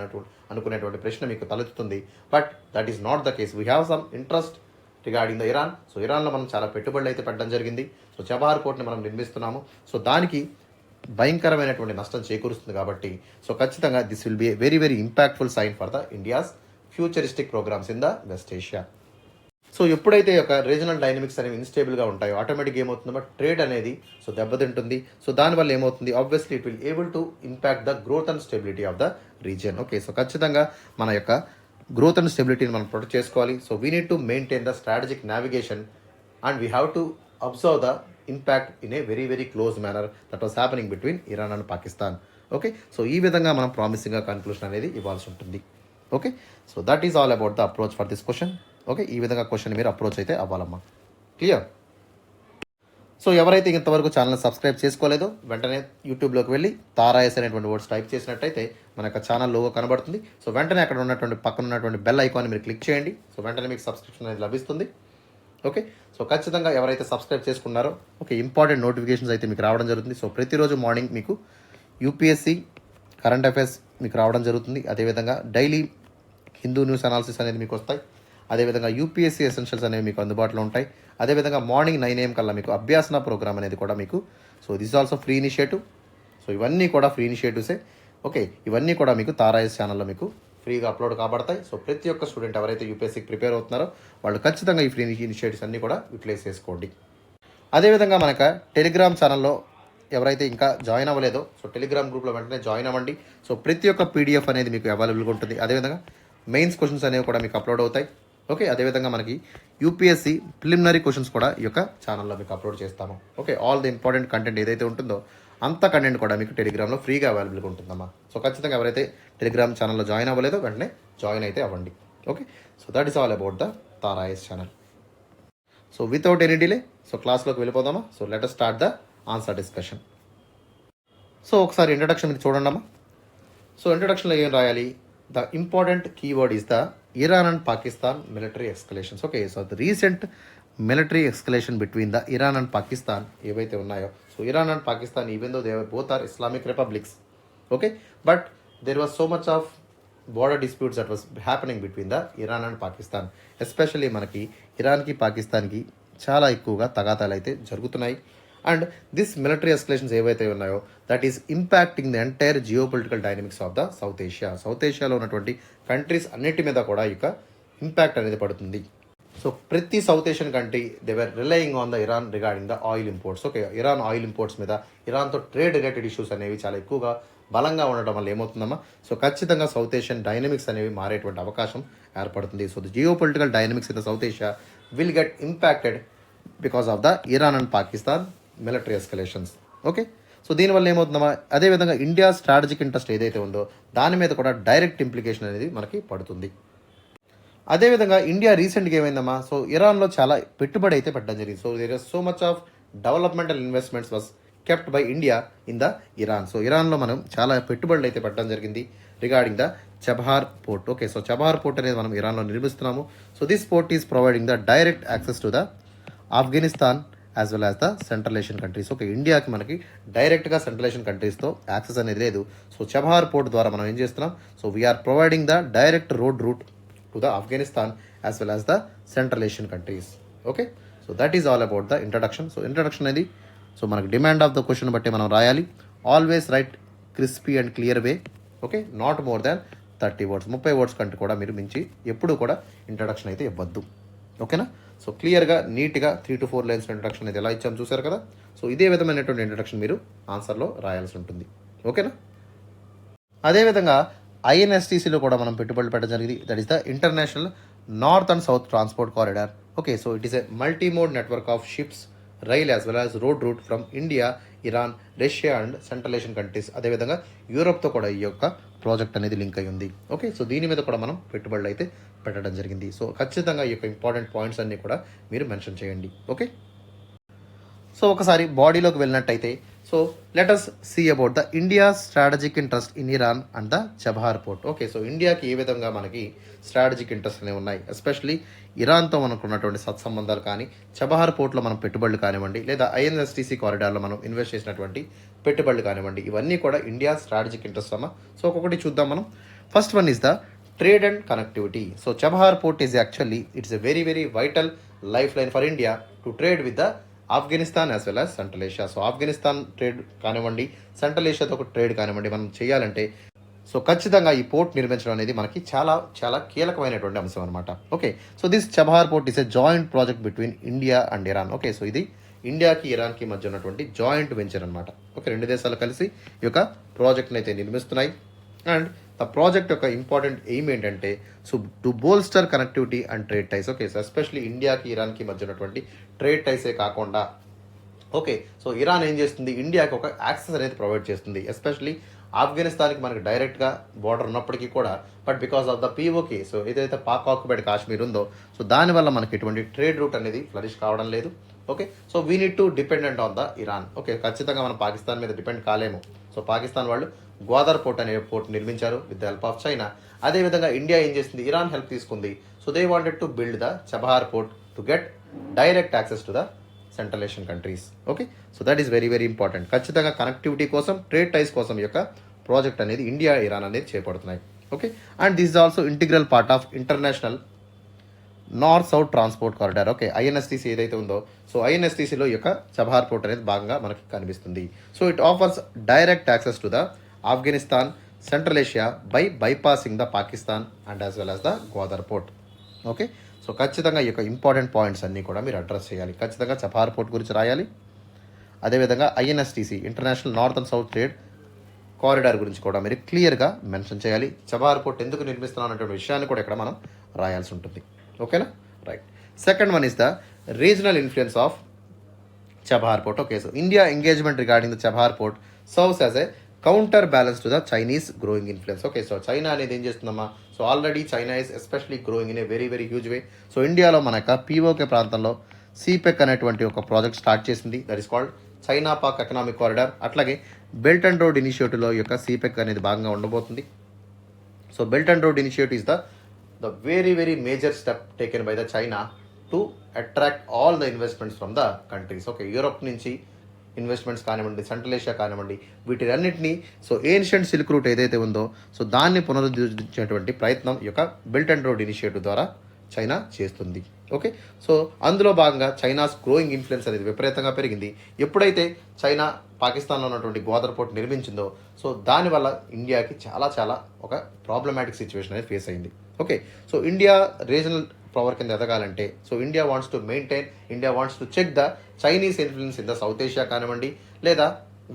అనుకునేటువంటి ప్రశ్న మీకు తలెత్తుతుంది. But that is not the case. We have some interest regarding the Iran. So ఇరాన్లో మనం చాలా పెట్టుబడులు అయితే పెట్టడం జరిగింది. సో చబహార్ పోర్ట్ని మనం నిర్మిస్తున్నాము. సో దానికి భయంకరమైనటువంటి నష్టం చేకూరుస్తుంది కాబట్టి సో ఖచ్చితంగా this will be a very very impactful sign for the India's futuristic programmes in the west Asia. So ఎప్పుడైతే ఒక రీజనల్ డైనమిక్స్ అనేవి ఇన్స్టేబుల్గా ఉంటాయో ఆటోమేటిక్ ఏమవుతుందో బట్ ట్రేడ్ అనేది సో దెబ్బతింటుంది. సో దానివల్ల ఏమవుతుంది, obviously it will able to impact the growth and stability of the region. So ఖచ్చితంగా మన యొక్క గ్రోత్ అండ్ స్టెబిలిటీని మనం ప్రొటెక్ట్ చేసుకోవాలి. So we need to maintain the strategic navigation and we have to observe the impact in a very very close manner that was happening between Iran and Pakistan. Okay, so ఈ విధంగా మనం ప్రామిసింగ్గా కన్క్లూషన్ అనేది ఇవ్వాల్సి ఉంటుంది. Okay, so that is all about the approach for this question. Okay, ఈ విధంగా క్వశ్చన్ మీరు అప్రోచ్ అయితే అవ్వాలమ్మా. క్లియర్? సో ఎవరైతే ఇంతవరకు ఛానల్ సబ్స్క్రైబ్ చేసుకోలేదో వెంటనే యూట్యూబ్లోకి వెళ్ళి తారాయస్ అనేటువంటి వర్డ్స్ టైప్ చేసినట్టయితే మన యొక్క ఛానల్ లోగో కనబడుతుంది. సో వెంటనే అక్కడ ఉన్నటువంటి పక్కన ఉన్నటువంటి బెల్ ఐకాన్ మీరు క్లిక్ చేయండి. సో వెంటనే మీకు సబ్స్క్రిప్షన్ అనేది లభిస్తుంది. ఓకే, సో ఖచ్చితంగా ఎవరైతే సబ్స్క్రైబ్ చేసుకున్నారో ఓకే ఇంపార్టెంట్ నోటిఫికేషన్స్ అయితే మీకు రావడం జరుగుతుంది. సో ప్రతిరోజు మార్నింగ్ మీకు యూపీఎస్సీ కరెంట్ అఫైర్స్ మీకు రావడం జరుగుతుంది. అదేవిధంగా డైలీ హిందూ న్యూస్ అనాలిసిస్ అనేది మీకు వస్తాయి. అదేవిధంగా యూపీఎస్సీ ఎసెన్షియల్స్ అనేవి మీకు అందుబాటులో ఉంటాయి. అదేవిధంగా మార్నింగ్ 9 AM కల్లా మీకు అభ్యాసన ప్రోగ్రామ్ అనేది కూడా మీకు, so this also free initiative. So ఇవన్నీ కూడా ఫ్రీ ఇనిషియేటివ్సే. ఓకే, ఇవన్నీ కూడా మీకు తారాయస్ ఛానల్లో మీకు ఫ్రీగా అప్లోడ్ కాబడతాయి. సో ప్రతి ఒక్క స్టూడెంట్ ఎవరైతే యూపీఎస్సీకి ప్రిపేర్ అవుతున్నారో వాళ్ళు ఖచ్చితంగా ఈ ఫ్రీ ఇనిషియేటివ్స్ అన్నీ కూడా యూటిలైజ్ చేసుకోండి. అదేవిధంగా మనకు టెలిగ్రామ్ ఛానల్లో ఎవరైతే ఇంకా జాయిన్ అవ్వలేదో సో టెలిగ్రామ్ గ్రూప్లో వెంటనే జాయిన్ అవ్వండి. సో ప్రతి ఒక్క పీడిఎఫ్ అనేది మీకు అవైలబుల్గా ఉంటుంది. అదేవిధంగా మెయిన్స్ క్వశ్చన్స్ అనేవి కూడా మీకు అప్లోడ్ అవుతాయి. ఓకే, అదేవిధంగా మనకి యూపీఎస్సీ ప్రిలిమినరీ క్వశ్చన్స్ కూడా ఈ యొక్క ఛానల్లో మీకు అప్లోడ్ చేస్తాము. Okay, all the important content ఏదైతే ఉంటుందో అంత కంటెంట్ కూడా మీకు టెలిగ్రామ్లో ఫ్రీగా అవైలబుల్గా ఉంటుందమ్మా. సో ఖచ్చితంగా ఎవరైతే టెలిగ్రామ్ ఛానల్లో జాయిన్ అవ్వలేదో వెంటనే జాయిన్ అయితే అవ్వండి. Okay, so that is all about the తారాయస్ channel. So without any delay so క్లాస్లోకి వెళ్ళిపోదామా. So let us start the answer discussion. So ఒకసారి ఇంట్రడక్షన్ మీరు చూడండి అమ్మా. సో ఇంట్రడక్షన్లో ఏం రాయాలి? The important keyword is the Iran and Pakistan military escalations. Okay, so the recent military escalation between the Iran and Pakistan ఏవైతే ఉన్నాయో, so Iran and Pakistan even though they both are Islamic republics, okay, but there was so much of border disputes that was happening between the Iran and Pakistan, especially మనకి ఇరాన్కి పాకిస్తాన్కి చాలా ఎక్కువగా తగాదాలు అయితే జరుగుతున్నాయి. అండ్ దిస్ మిలిటరీ ఎస్కలేషన్స్ ఏవైతే ఉన్నాయో that is impacting the entire geopolitical dynamics of the south Asia. South ఏషియాలో ఉన్నటువంటి కంట్రీస్ అన్నిటి మీద కూడా ఈ యొక్క ఇంపాక్ట్ అనేది పడుతుంది. సో ప్రతి south Asian country they were relying on the Iran regarding the oil imports. Okay, Iran oil imports మీద ఇరాన్తో ట్రేడ్ రిలేటెడ్ ఇష్యూస్ అనేవి చాలా ఎక్కువగా బలంగా ఉండడం వల్ల ఏమవుతుందమ్మా, సో ఖచ్చితంగా సౌత్ ఏషియన్ డైనమిక్స్ అనేవి మారేటువంటి అవకాశం ఏర్పడుతుంది. So the geopolitical dynamics in the south Asia will get impacted because of the Iran and Pakistan military escalations. Okay, so దీనివల్ల ఏమవుతుందమ్మా, అదేవిధంగా ఇండియా స్ట్రాటజిక్ ఇంట్రెస్ట్ ఏదైతే ఉందో దాని మీద కూడా డైరెక్ట్ ఇంప్లికేషన్ అనేది మనకి పడుతుంది. అదేవిధంగా ఇండియా రీసెంట్గా ఏమైందమ్మా, సో ఇరాన్లో చాలా పెట్టుబడి అయితే పెట్టడం జరిగింది. So there is so much of developmental investments was kept by India in the Iran. So ఇరాన్లో మనం చాలా పెట్టుబడులు అయితే పెట్టడం జరిగింది regarding the Chabahar port. Okay, so Chabahar port అనేది మనం ఇరాన్లో నిర్మిస్తున్నాము. So this port is providing the direct access to the Afghanistan as well as the central Asian countries. Okay, ఇండియాకి మనకి డైరెక్ట్గా సెంట్రల్ ఏషియన్ కంట్రీస్తో యాక్సెస్ అనేది లేదు. సో చబహార్ పోర్ట్ ద్వారా మనం ఏం చేస్తున్నాం, so we are providing the direct road route to the Afghanistan as well as the central Asian countries. Okay, so that is all about the introduction. So introduction అనేది సో మనకు డిమాండ్ ఆఫ్ ద క్వశ్చన్ బట్టి మనం రాయాలి. Always write crispy and clear way. Okay, not more than 30 words, 30 words కంటే కూడా మీరు మించి ఎప్పుడూ కూడా ఇంట్రడక్షన్ అయితే ఇవ్వద్దు. ఓకేనా? సో క్లియర్గా నీట్గా 3 to 4 lines ఇంట్రడక్షన్ అయితే ఎలా ఇచ్చాము చూసారు కదా. సో ఇదే విధమైనటువంటి ఇంట్రడక్షన్ మీరు ఆన్సర్లో రాయాల్సి ఉంటుంది. ఓకేనా? అదేవిధంగా ఐఎన్ఎస్టీసీలో కూడా మనం పెట్టుబడులు పెట్టడం జరిగింది. That is the international north and south transport corridor. Okay, so it is a multimode network of ships, rail as well as road route from India, Iran, Russia and central Asian countries. అదేవిధంగా యూరోప్తో కూడా ఈ యొక్క ప్రాజెక్ట్ అనేది లింక్ అయి ఉంది. ఓకే, సో దీని మీద కూడా మనం పెట్టుబడులు అయితే పెట్టడం జరిగింది. సో ఖచ్చితంగా ఈ యొక్క ఇంపార్టెంట్ పాయింట్స్ అన్నీ కూడా మీరు మెన్షన్ చేయండి. ఓకే, సో ఒకసారి బాడీలోకి వెళ్ళినట్టయితే so let us see about the India strategic interest in Iran and the Chabahar port. Okay, so ఇండియాకి ఏ విధంగా మనకి స్ట్రాటజిక్ ఇంట్రెస్ట్ అనేవి ఉన్నాయి, ఎస్పెషలీ ఇరాన్తో మనకు ఉన్నటువంటి సత్సంబంధాలు కానీ, చబహార్ పోర్ట్లో మనం పెట్టుబడులు కానివ్వండి, లేదా ఐఎన్ఎస్టీసీ కారిడార్లో మనం ఇన్వెస్ట్ చేసినటువంటి పెట్టుబడులు కానివ్వండి, ఇవన్నీ కూడా ఇండియా స్ట్రాటజిక్ ఇంట్రెస్ట్ అమ్మా. సో ఒక్కొక్కటి చూద్దాం మనం. First one is the trade and connectivity. So Chabahar port is actually it's a very very vital life line for India to trade with the Afghanistan as well as central Asia. So Afghanistan trade కానివ్వండి, సెంట్రల్ ఏషియాతో ఒక ట్రేడ్ కానివ్వండి మనం చేయాలంటే సో ఖచ్చితంగా ఈ పోర్ట్ నిర్మించడం అనేది మనకి చాలా చాలా కీలకమైనటువంటి అంశం అనమాట. Okay, so this Chabahar port is a joint project between India and Iran. Okay, so ఇది ఇండియాకి ఇరాన్కి మధ్య ఉన్నటువంటి జాయింట్ వెంచర్ అనమాట. ఓకే, రెండు దేశాలు కలిసి ఈ యొక్క ప్రాజెక్ట్ని అయితే నిర్మిస్తున్నాయి. అండ్ ద ప్రాజెక్ట్ యొక్క ఇంపార్టెంట్ ఎయిమ్ ఏంటంటే so to bolster connectivity and trade ties. Okay, so especially ఇండియాకి ఇరాన్కి మధ్య ఉన్నటువంటి ట్రేడ్ టైసే కాకుండా ఓకే, సో ఇరాన్ ఏం చేస్తుంది, ఇండియాకి ఒక యాక్సెస్ అనేది ప్రొవైడ్ చేస్తుంది, ఎస్పెషలీ ఆఫ్ఘనిస్తాన్కి మనకి డైరెక్ట్గా బార్డర్ ఉన్నప్పటికీ కూడా. But because of the PoK, so ఏదైతే పాక్ ఆక్యుపైడ్ కాశ్మీర్ ఉందో, సో దానివల్ల మనకి ఎటువంటి ట్రేడ్ రూట్ అనేది ఫ్లరిష్ కావడం లేదు. Okay, so we need to dependent on the Iran. Okay, ఖచ్చితంగా మనం పాకిస్తాన్ మీద డిపెండ్ కాలేము. సో పాకిస్తాన్ వాళ్ళు గ్వాదర్ పోర్ట్ అనే పోర్ట్ నిర్మించారు with the help of China. అదేవిధంగా ఇండియా ఏం చేసింది, ఇరాన్ హెల్ప్ తీసుకుంది. So they wanted to build the Chabahar port to get direct access to the central Asian countries. Okay, so that is very very important. ఖచ్చితంగా కనెక్టివిటీ కోసం, ట్రేడ్ టైస్ కోసం యొక్క ప్రాజెక్ట్ అనేది ఇండియా ఇరాన్ అనేది చేపడుతున్నాయి. Okay, and this is also integral part of international north south transport corridor. Okay, INSTC ఏదైతే ఉందో, సో ఐఎన్ఎస్టీసీలో యొక్క చబహార్ పోర్ట్ అనేది భాగంగా మనకి కనిపిస్తుంది. So it offers direct access to the Afghanistan, central Asia by bypassing the Pakistan and as well as the Gwadar port. Okay, so ఖచ్చితంగా ఈ యొక్క ఇంపార్టెంట్ పాయింట్స్ అన్నీ కూడా మీరు అడ్రస్ చేయాలి. ఖచ్చితంగా చబహార్ పోర్ట్ గురించి రాయాలి. అదేవిధంగా INSTC international north and south trade corridor గురించి కూడా మీరు క్లియర్గా మెన్షన్ చేయాలి. చబహార్ పోర్ట్ ఎందుకు నిర్మిస్తున్నాం అనేటువంటి విషయాన్ని కూడా ఇక్కడ మనం రాయాల్సి ఉంటుంది. ఓకేనా, right. Second one is the regional influence of Chabahar port. Okay, so India engagement regarding the Chabahar port serves as a counter balance to the Chinese growing influence. Okay, so China అనేది ఏం చేస్తుందమ్మా, so already China is especially growing in a very very huge way. So ఇండియాలో మన యొక్క పీఓకే ప్రాంతంలో సిపెక్ అనేటువంటి ఒక ప్రాజెక్ట్ స్టార్ట్ చేసింది, that is called China Pak economic corridor. అట్లాగే బెల్ట్ అండ్ రోడ్ ఇనిషియేటివ్లో యొక్క సిపెక్ అనేది భాగంగా ఉండబోతుంది. So belt and road initiative is the very very major step taken by the China to attract all the investments from the countries. Okay, Europe నుంచి ఇన్వెస్ట్మెంట్స్ కానివ్వండి, సెంట్రల్ ఏషియా కానివ్వండి, వీటినన్నింటినీ సో ఏన్షియంట్ సిల్క్ రూట్ ఏదైతే ఉందో, సో దాన్ని పునరుద్ధరించేటువంటి ప్రయత్నం ఈ యొక్క బెల్ట్ అండ్ రోడ్ ఇనిషియేటివ్ ద్వారా చైనా చేస్తుంది. ఓకే, సో అందులో భాగంగా చైనాస్ గ్రోయింగ్ ఇన్ఫ్లుయెన్స్ అనేది విపరీతంగా పెరిగింది. ఎప్పుడైతే చైనా పాకిస్తాన్లో ఉన్నటువంటి గ్వాదర్ పోర్ట్ నిర్మించిందో, సో దానివల్ల ఇండియాకి చాలా చాలా ఒక ప్రాబ్లమాటిక్ సిచ్యువేషన్ అనేది ఫేస్ అయింది. Okay, so India regional power కింద ఎదగాలంటే, so India wants to maintain, India wants to check the Chinese influence in the south Asia కానివ్వండి, లేదా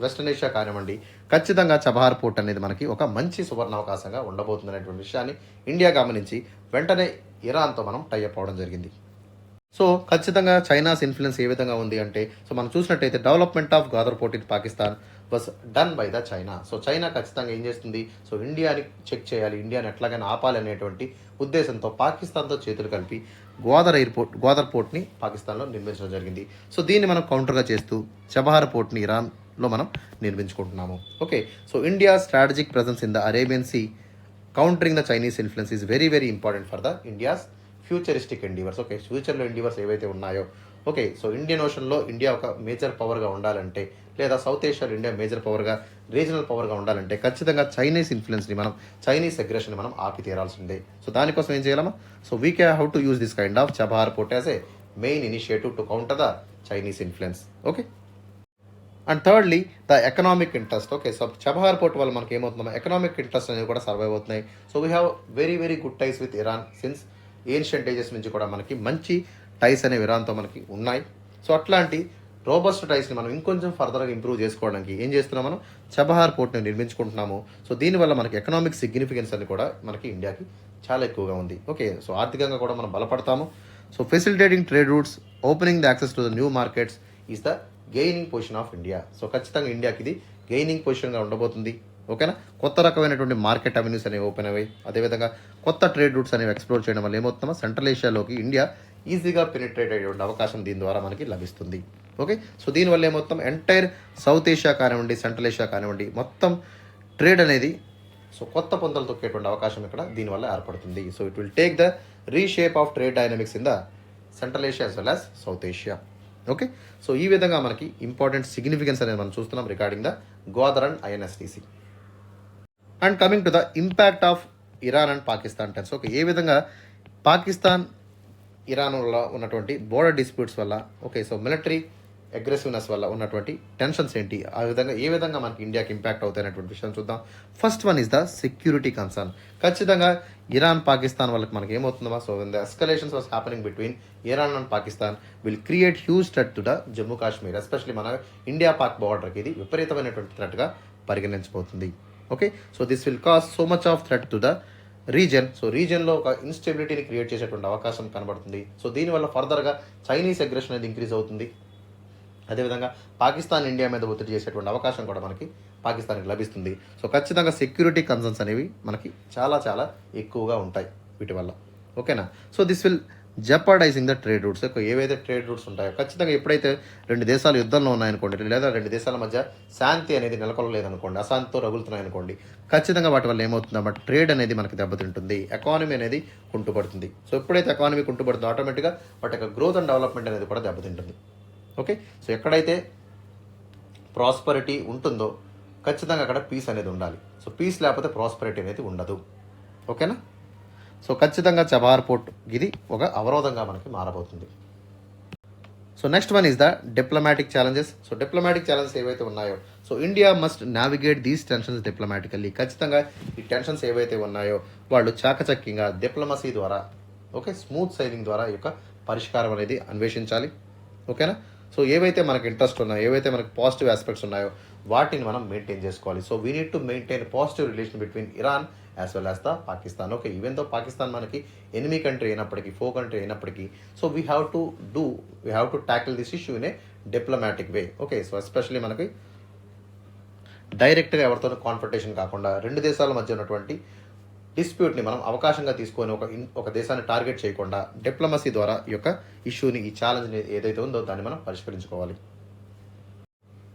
వెస్టర్న్ ఏషియా కానివ్వండి. ఖచ్చితంగా చబహార్ పోర్ట్ అనేది మనకి ఒక మంచి సువర్ణావకాశంగా ఉండబోతుంది అనేటువంటి విషయాన్ని ఇండియా గమనించి వెంటనే ఇరాన్తో మనం టైఅప్ అవడం జరిగింది. సో ఖచ్చితంగా చైనాస్ ఇన్ఫ్లుయెన్స్ ఏ విధంగా ఉంది అంటే, సో మనం చూసినట్టయితే development of Gwadar port in Pakistan was done by the China. So China ఖచ్చితంగా ఏం చేస్తుంది, సో ఇండియాని చెక్ చేయాలి, ఇండియాని ఎట్లాగైనా ఆపాలి అనేటువంటి ఉద్దేశంతో పాకిస్తాన్తో చేతులు కలిపి గ్వాదర్ పోర్ట్ని పాకిస్తాన్లో నిర్మించడం జరిగింది. సో దీన్ని మనం కౌంటర్గా చేస్తూ చబహార్ పోర్ట్ని ఇరాన్లో మనం నిర్మించుకుంటున్నాము. Okay, so India strategic presence in the Arabian sea countering the Chinese influence is very very important for the India's futuristic endeavours. Okay, ఫ్యూచర్లో ఎండివర్స్ ఏవైతే ఉన్నాయో, ఓకే, సో ఇండియన్ ఓషన్లో ఇండియా ఒక మేజర్ పవర్గా ఉండాలంటే, లేదా సౌత్ ఏషియాలో ఇండియా మేజర్ పవర్గా, రీజనల్ పవర్గా ఉండాలంటే ఖచ్చితంగా చైనీస్ ఇన్ఫ్లుయెన్స్ని మనం, చైనీస్ అగ్రెషన్ని మనం ఆపి తీరాల్సిందే. సో దానికోసం ఏం చేయాలమ్మా, so we can how to use this kind of Chabahar port as a main initiative to counter the Chinese influence. Okay, and thirdly the economic interest. Okay, so Chabahar port వల్ల మనకి ఏమవుతుందో ఎకనామిక్ ఇంట్రెస్ట్ అనేవి కూడా సర్వైవ్ అవుతున్నాయి. So we have very very good ties with Iran since ancient ages నుంచి కూడా మనకి మంచి టైస్ అనేవి ఇరాన్తో మనకి ఉన్నాయి. సో అట్లాంటి రోబస్ట్ టైస్ని మనం ఇంకొంచెం ఫర్దర్గా ఇంప్రూవ్ చేసుకోవడానికి ఏం చేస్తున్నాం, మనం చబహార్ పోర్ట్ని నిర్మించుకుంటున్నాము. సో దీనివల్ల మనకి ఎకనామిక్ సిగ్నిఫికెన్స్ అని కూడా మనకి ఇండియాకి చాలా ఎక్కువగా ఉంది. ఓకే, సో ఆర్థికంగా కూడా మనం బలపడతాము. So facilitating trade routes, opening the access to the new markets is the gaining position of India. So ఖచ్చితంగా ఇండియాకి ఇది గెయినింగ్ పొజిషన్గా ఉండబోతుంది. ఓకేనా, కొత్త రకమైనటువంటి మార్కెట్ అవెన్యూస్ అనేవి ఓపెన్ అయ్యాయి. అదేవిధంగా కొత్త ట్రేడ్ రూట్స్ అనేవి ఎక్స్ప్లోర్ చేయడం వల్ల ఏమవుతుందో సెంట్రల్ ఏషియాలోకి ఇండియా ఈజీగా పెనిట్రేట్ అయ్యేటువంటి అవకాశం దీని ద్వారా మనకి లభిస్తుంది. ఓకే, సో దీనివల్ల ఏమవుతాం, ఎంటైర్ సౌత్ ఏషియా కానివ్వండి, సెంట్రల్ ఏషియా కానివ్వండి, మొత్తం ట్రేడ్ అనేది సో కొత్త పొందలు తొక్కేటువంటి అవకాశం ఇక్కడ దీనివల్ల ఏర్పడుతుంది. So it will take the reshape of trade dynamics in the central Asia as well as south Asia. Okay, so ఈ విధంగా మనకి ఇంపార్టెంట్ సిగ్నిఫికెన్స్ అనేది మనం చూస్తున్నాం regarding the Gwadar and INSTC. And coming to the impact of Iran and Pakistan tense. Okay, ఏ విధంగా పాకిస్తాన్ ఇరాన్ వల్ల ఉన్నటువంటి బోర్డర్ డిస్ప్యూట్స్ వల్ల, ఓకే, సో మిలిటరీ అగ్రెసివ్నెస్ వల్ల ఉన్నటువంటి టెన్షన్స్ ఏంటి, ఆ విధంగా ఏ విధంగా మనకి ఇండియాకి ఇంపాక్ట్ అవుతాయి అనేటువంటి విషయం చూద్దాం. First one is the security concern. ఖచ్చితంగా ఇరాన్ పాకిస్తాన్ వాళ్ళకి మనకి ఏమవుతుందో, so the escalations was happening between Iran and Pakistan will create huge threat to the Jammu Kashmir, especially మన ఇండియా పాక్ బార్డర్కి ఇది విపరీతమైనటువంటి థ్రెట్గా పరిగణించబోతుంది. Okay, so this will cause so much of threat to the region. So రీజన్లో ఒక ఇన్స్టెబిలిటీని క్రియేట్ చేసేటువంటి అవకాశం కనబడుతుంది. సో దీనివల్ల ఫర్దర్గా చైనీస్ అగ్రెషన్ అనేది ఇంక్రీజ్ అవుతుంది. అదేవిధంగా పాకిస్తాన్ ఇండియా మీద ఒత్తిడి చేసేటువంటి అవకాశం కూడా మనకి పాకిస్తాన్కి లభిస్తుంది. సో ఖచ్చితంగా సెక్యూరిటీ కన్సర్న్స్ అనేవి మనకి చాలా చాలా ఎక్కువగా ఉంటాయి వీటి వల్ల. ఓకేనా. So this will jeopardising the trade routes. ఏవైతే ట్రేడ్ రూట్స్ ఉంటాయో ఖచ్చితంగా ఎప్పుడైతే రెండు దేశాలు యుద్ధంలో ఉన్నాయనుకోండి, లేదా రెండు దేశాల మధ్య శాంతి అనేది నెలకొనలేదనుకోండి, అశాంతితో రగులుతున్నాయనుకోండి, ఖచ్చితంగా వాటి వల్ల ఏమవుతుందన్నమాట, ట్రేడ్ అనేది మనకి దెబ్బతింటుంది, ఎకానమీ అనేది కుంటుపడుతుంది. సో ఎప్పుడైతే ఎకానమీ కుంటుపడుతుందో ఆటోమేటిక్గా వాటి యొక్క గ్రోత్ అండ్ డెవలప్మెంట్ అనేది కూడా దెబ్బతింటుంది. ఓకే. సో ఎక్కడైతే ప్రాస్పరిటీ ఉంటుందో ఖచ్చితంగా అక్కడ పీస్ అనేది ఉండాలి. సో పీస్ లేకపోతే ప్రాస్పరిటీ అనేది ఉండదు. ఓకేనా. సో ఖచ్చితంగా చబహార్ పోర్ట్ ఇది ఒక అవరోధంగా మనకి మారబోతుంది. So next one is the diplomatic challenges. So diplomatic challenges ఏవైతే ఉన్నాయో, so India must navigate these tensions diplomatically. ఖచ్చితంగా ఈ టెన్షన్స్ ఏవైతే ఉన్నాయో వాళ్ళు చాకచక్యంగా డిప్లొమసీ ద్వారా, ఓకే, స్మూత్ సైలింగ్ ద్వారా ఈ యొక్క పరిష్కారం అనేది అన్వేషించాలి. ఓకేనా. సో ఏవైతే మనకు ఇంట్రెస్ట్ ఉన్నాయో, ఏవైతే మనకు పాజిటివ్ ఆస్పెక్ట్స్ ఉన్నాయో వాటిని మనం మెయింటైన్ చేసుకోవాలి. So we need to maintain positive relation between Iran as well as the Pakistan. Okay. Even though Pakistan మనకి ఎనిమీ కంట్రీ అయినప్పటికీ, ఫో కంట్రీ అయినప్పటికీ, so we have to tackle this issue in a diplomatic way. Okay. So especially మనకి డైరెక్ట్గా ఎవరితోనూ కాన్ఫ్రంటేషన్ కాకుండా రెండు దేశాల మధ్య ఉన్నటువంటి డిస్ప్యూట్ని మనం అవకాశంగా తీసుకొని ఒక దేశాన్ని టార్గెట్ చేయకుండా డిప్లొమసీ ద్వారా ఈ యొక్క ఇష్యూని, ఈ ఛాలెంజ్ని ఏదైతే ఉందో దాన్ని మనం పరిష్కరించుకోవాలి.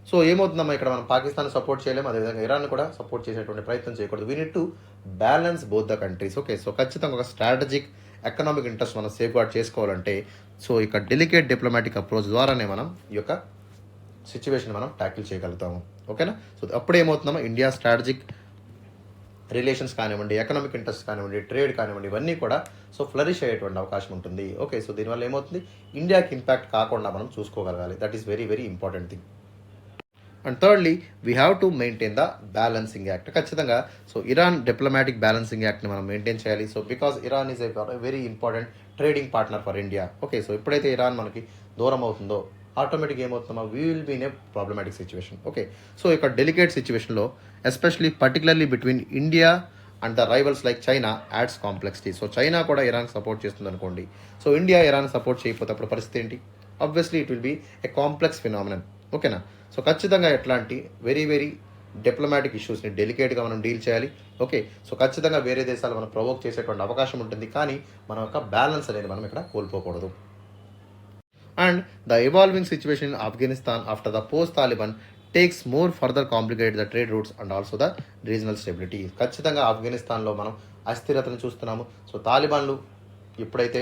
సో ఏమవుతుందమ్మా, ఇక్కడ మనం పాకిస్తాన్ సపోర్ట్ చేయలేము, అదేవిధంగా ఇరాన్ కూడా సపోర్ట్ చేసేటువంటి ప్రయత్నం చేయకూడదు. We need to balance both the countries. Okay. So ఖచ్చితంగా ఒక స్ట్రాటజిక్ ఎకనామిక్ ఇంట్రెస్ట్ మనం సేఫ్ గార్డ్ చేసుకోవాలంటే సో ఇక డెలికేట్ డిప్లొమాటిక్ అప్రోచ్ ద్వారానే మనం ఈ యొక్క సిచ్యువేషన్ మనం ట్యాకిల్ చేయగలుగుతాము. ఓకేనా. సో అప్పుడు ఏమవుతుందమ్మా, ఇండియా స్ట్రాటజిక్ రిలేషన్స్ కానివ్వండి, ఎకనామిక్ ఇంట్రెస్ట్ కానివ్వండి, ట్రేడ్ కానివ్వండి, ఇవన్నీ కూడా సో ఫ్లరిష్ అయ్యేటువంటి అవకాశం ఉంటుంది. ఓకే. సో దీనివల్ల ఏమవుతుంది, ఇండియాకి ఇంపాక్ట్ కాకుండా మనం చూసుకోగలగాలి. That is very very important thing. And thirdly we have to maintain the balancing act. ఖచ్చితంగా సో ఇరాన్ డిప్లొమాటిక్ బ్యాలెన్సింగ్ యాక్ట్ని మనం మెయింటైన్ చేయాలి. So because Iran is a very important trading partner for India. Okay. So ఎప్పుడైతే ఇరాన్ మనకి దూరం అవుతుందో ఆటోమేటిక్గా ఏమవుతుందో we will be in a problematic situation. Okay. So ఇక డెలికేట్ సిచ్యువేషన్లో especially particularly between India and the rivals like China ads complexity. So China కూడా ఇరాన్ సపోర్ట్ చేస్తుంది అనుకోండి, సో ఇండియా ఇరాన్ సపోర్ట్ చేయకపోతే అప్పుడు పరిస్థితి ఏంటి? Obviously it will be a complex phenomenon. ఓకేనా. సో ఖచ్చితంగా ఎట్లాంటి వెరీ వెరీ డిప్లొమాటిక్ ఇష్యూస్ని డెలికేట్గా మనం డీల్ చేయాలి. ఓకే. సో ఖచ్చితంగా వేరే దేశాలు మనం ప్రొవోక్ చేసేటువంటి అవకాశం ఉంటుంది, కానీ మన యొక్క బ్యాలెన్స్ అనేది మనం ఇక్కడ కోల్పోకూడదు. And the evolving situation in Afghanistan after the post-Taliban takes more further complicated the trade routes and also the regional stability. ఖచ్చితంగా ఆఫ్ఘనిస్తాన్లో మనం అస్థిరతను చూస్తున్నాము. సో తాలిబాన్లు ఎప్పుడైతే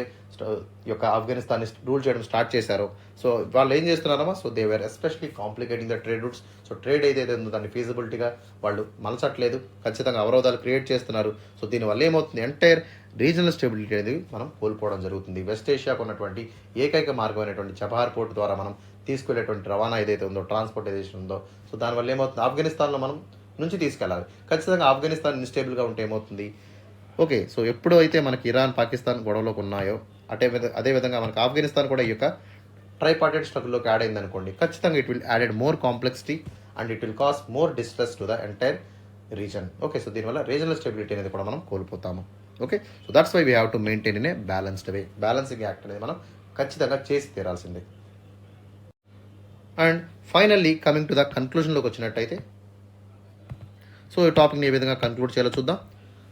ఈ యొక్క ఆఫ్ఘనిస్తాన్ని రూల్ చేయడం స్టార్ట్ చేశారో, సో వాళ్ళు ఏం చేస్తున్నారమ్మా, so they were especially complicating the trade routes. So trade ఏదైతే ఉందో దాన్ని ఫీజిబిలిటీగా వాళ్ళు మలచట్లేదు, ఖచ్చితంగా అవరోధాలు క్రియేట్ చేస్తున్నారు. సో దీనివల్ల ఏమవుతుంది, ఎంటైర్ రీజనల్ స్టెబిలిటీ అనేది మనం కోల్పోవడం జరుగుతుంది. వెస్ట్ ఏషియాకు ఉన్నటువంటి ఏకైక మార్గం అయినటువంటి చబహార్ పోర్ట్ ద్వారా మనం తీసుకెళ్లేటువంటి రవాణా ఏదైతే ఉందో, ట్రాన్స్పోర్టేషన్ ఉందో, సో దానివల్ల ఏమవుతుంది, ఆఫ్ఘనిస్తాన్లో మనం నుంచి తీసుకెళ్ళాలి. ఖచ్చితంగా ఆఫ్ఘనిస్తాన్ ఇన్స్టేబుల్గా ఉంటే ఏమవుతుంది, ఓకే. సో ఎప్పుడు అయితే మనకి ఇరాన్ పాకిస్తాన్ గొడవలోకి ఉన్నాయో అదేవిధంగా మనకి ఆఫ్ఘనిస్తాన్ కూడా ఈ యొక్క ట్రైపార్టైట్ స్ట్రగుల్లోకి యాడ్ అయింది అనుకోండి, ఖచ్చితంగా it will added more complexity and it will cause more distress to the entire region. Okay. So దీనివల్ల రీజనల్ స్టెబిలిటీ అనేది కూడా మనం కోల్పోతాము. Okay. So that's why we have to maintain in a balanced way. Balancing act అనేది మనం ఖచ్చితంగా చేసి తీరాల్సిందే. And finally coming to the కన్క్లూజన్లోకి వచ్చినట్టయితే, సో ఈ టాపిక్ని ఏ విధంగా కన్క్లూడ్ చేయాలో చూద్దాం.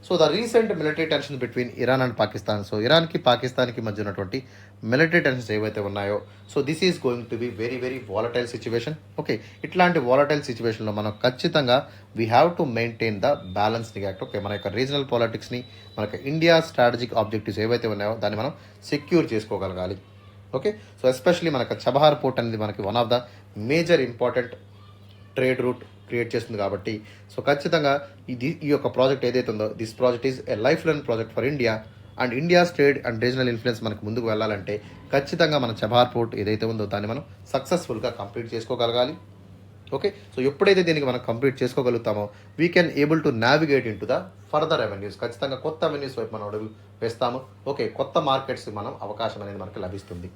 So the recent military tension between Iran and Pakistan. So ఇరాన్కి పాకిస్తాన్కి మధ్య ఉన్నటువంటి మిలిటరీ టెన్షన్స్ ఏవైతే ఉన్నాయో, so this is going to be very very volatile situation. Okay. ఇట్లాంటి వాలటైల్ సిచ్యువేషన్లో మనం ఖచ్చితంగా we have to maintain the balanced act. Okay. మన యొక్క రీజనల్ పాలిటిక్స్ని, మన ఇండియా స్ట్రాటజిక్ ఆబ్జెక్టివ్స్ ఏవైతే ఉన్నాయో దాన్ని మనం సెక్యూర్ చేసుకోగలగాలి. ఓకే. సో ఎస్పెషలీ మనకు చబహార్ పోర్ట్ అనేది మనకి one of the major important trade route create చేస్తుంది కాబట్టి, సో ఖచ్చితంగా ఈ యొక్క ప్రాజెక్ట్ ఏదైతే ఉందో, this project is a life line project for India. And India trade and regional influence మనకు ముందుకు వెళ్ళాలంటే ఖచ్చితంగా మన చబహార్ పోర్ట్ ఏదైతే ఉందో దాన్ని మనం సక్సెస్ఫుల్గా కంప్లీట్ చేసుకోగలగాలి. ఓకే. సో ఎప్పుడైతే దీనికి మనం కంప్లీట్ చేసుకోగలుగుతామో we can able to navigate in to the further avenues. ఖచ్చితంగా కొత్త అవెన్యూస్ వైపు మనం అడుగు వేస్తాము. ఓకే. కొత్త మార్కెట్స్ మనం అవకాశం అనేది మనకు లభిస్తుంది.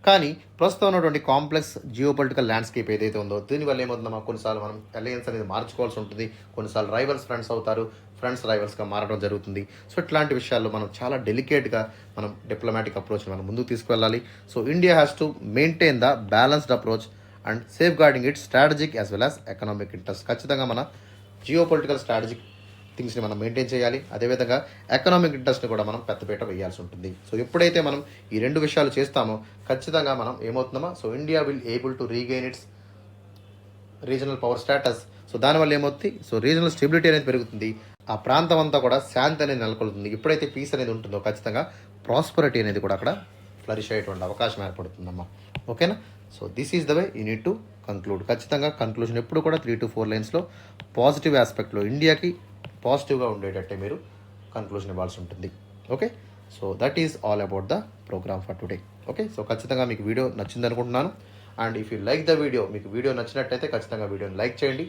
కానీ ప్రస్తుతం ఉన్నటువంటి కాంప్లెక్స్ జియోపొలిటికల్ ల్యాండ్స్కేప్ ఏదైతే ఉందో దీనివల్ల ఏమవుతుందమ్మా, కొన్నిసార్లు మనం అలయన్స్ అనేది మార్చుకోవాల్సి ఉంటుంది, కొన్నిసార్లు రైవల్స్ ఫ్రెండ్స్ అవుతారు, ఫ్రెండ్స్ రైవల్స్గా మారడం జరుగుతుంది. సో ఇట్లాంటి విషయాల్లో మనం చాలా డెలికేట్గా మనం డిప్లొమాటిక్ అప్రోచ్ని మనం ముందుకు తీసుకువెళ్ళాలి. So India has to maintain the balanced approach and safe guarding it strategic as well as economic interest. ఖచ్చితంగా మన జియోపొలిటికల్ స్ట్రాటజిక్ థింగ్స్ని మనం మెయింటైన్ చేయాలి, అదేవిధంగా ఎకనామిక్ ఇంట్రెస్ట్ని కూడా మనం పెద్దపీట వేయాల్సి ఉంటుంది. సో ఎప్పుడైతే మనం ఈ రెండు విషయాలు చేస్తామో ఖచ్చితంగా మనం ఏమవుతుందమా, so India will able to regain its regional power status. So దానివల్ల ఏమవుతుంది, సో రీజనల్ స్టెబిలిటీ అనేది పెరుగుతుంది, ఆ ప్రాంతం అంతా కూడా శాంతి అనేది నెలకొల్తుంది. ఎప్పుడైతే పీస్ అనేది ఉంటుందో ఖచ్చితంగా ప్రాస్పరిటీ అనేది కూడా అక్కడ ఫ్లరిష్ అయ్యేటువంటి అవకాశం ఏర్పడుతుందమ్మా. ఓకేనా? So this is the way you need to conclude. ఖచ్చితంగా కంక్లూజన్ ఎప్పుడు కూడా 3 to 4 లైన్స్లో పాజిటివ్ ఆస్పెక్ట్లో ఇండియాకి పాజిటివ్గా ఉండేటట్టే మీరు కంక్లూజన్ ఇవ్వాల్సి ఉంటుంది. Okay, so that is all about the programme for today. Okay, so ఖచ్చితంగా మీకు వీడియో నచ్చింది అనుకుంటున్నాను. And if you like the video, మీకు వీడియో నచ్చినట్టయితే ఖచ్చితంగా వీడియోని లైక్ చేయండి.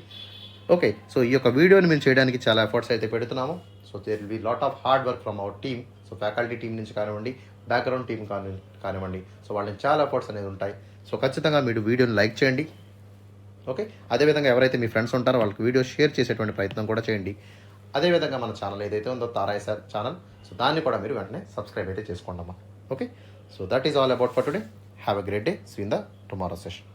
ఓకే, సో ఈ యొక్క వీడియోని మేము చేయడానికి చాలా ఎఫర్ట్స్ అయితే పెడుతున్నాము. So there will be lot of hard work from our team. So faculty team నుంచి కానివ్వండి, బ్యాక్గ్రౌండ్ టీం కానివ్వండి, సో వాళ్ళని చాలా ఎఫర్ట్స్ అనేది ఉంటాయి. సో ఖచ్చితంగా మీరు వీడియోని లైక్ చేయండి. ఓకే, అదేవిధంగా ఎవరైతే మీ ఫ్రెండ్స్ ఉంటారో వాళ్ళకి వీడియో షేర్ చేసేటువంటి ప్రయత్నం కూడా చేయండి. అదేవిధంగా మన ఛానల్ ఏదైతే ఉందో తారాయ్ సార్ ఛానల్, సో దాన్ని కూడా మీరు వెంటనే సబ్స్క్రైబ్ అయితే చేసుకోండి అమ్మా. Okay, so that is all about for today. Have a great day. See in the tomorrow session.